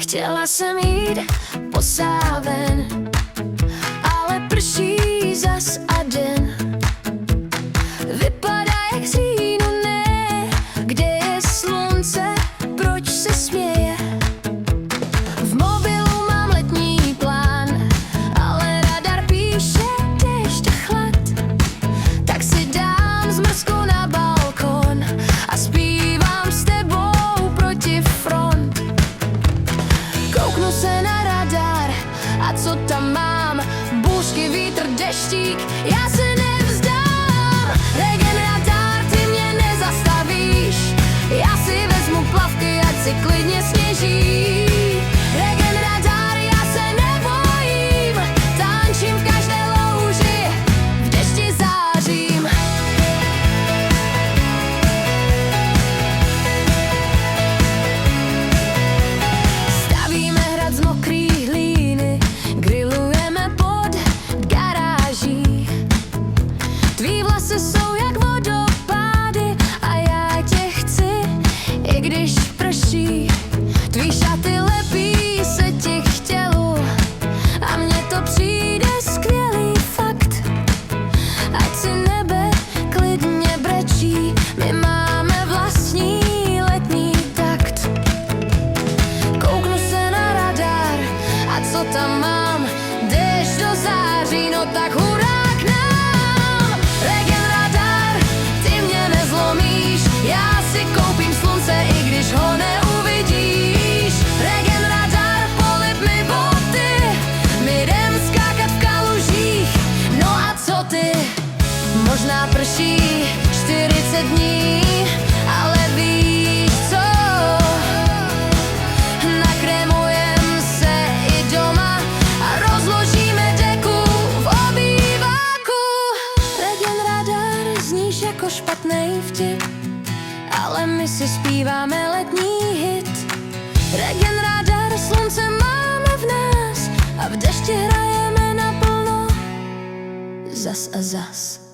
Chtěla jsem jít po sáven, ale prší zas a den. Vypadá jak v říjnu, ne, kde je slunce, proč se směje. V mobilu mám letní plán, ale radar píše déšť a chlad. Tak si dám zmrzku na balkon a zpívám s tebou proti front. Kouknu se na radar a co tam mám? Bouřky, vítr, deštík, já se nevzdám. Regen radar, ty mě nezastavíš, já si vezmu plavky, ať si klidně sněží. Regen radar, já se nebojím, tančím v každé louži, v dešti zářím. Stavíme hrad z mokrý hlíny, grillujeme pod garáží. Tvý vlasy jsou jak vodopády a já tě chci, i když prší. Tvý šaty lepí se ti k tělu a mně to přijde skvělý fakt. Ať si nebe klidně brečí, my máme vlastní letní takt. Kouknu se na radar a co tam mám? Jdeš do září, no tak hurá k nám. Regen radar, ty mě nezlomíš, já si koupím slunce, i když ho neuvidíš. Regen radar, polib mi boty, my jdem skákat v kalužích, no a co ty? Možná prší 40 dní, ale víš co? Nakrémujem se i doma a rozložíme deku v obýváku. Regen radar, zníš jako špatnej vtip, ale my si zpíváme letní hit. Regen radar, slunce máme v nás a v dešti hrajeme naplno zas a zas.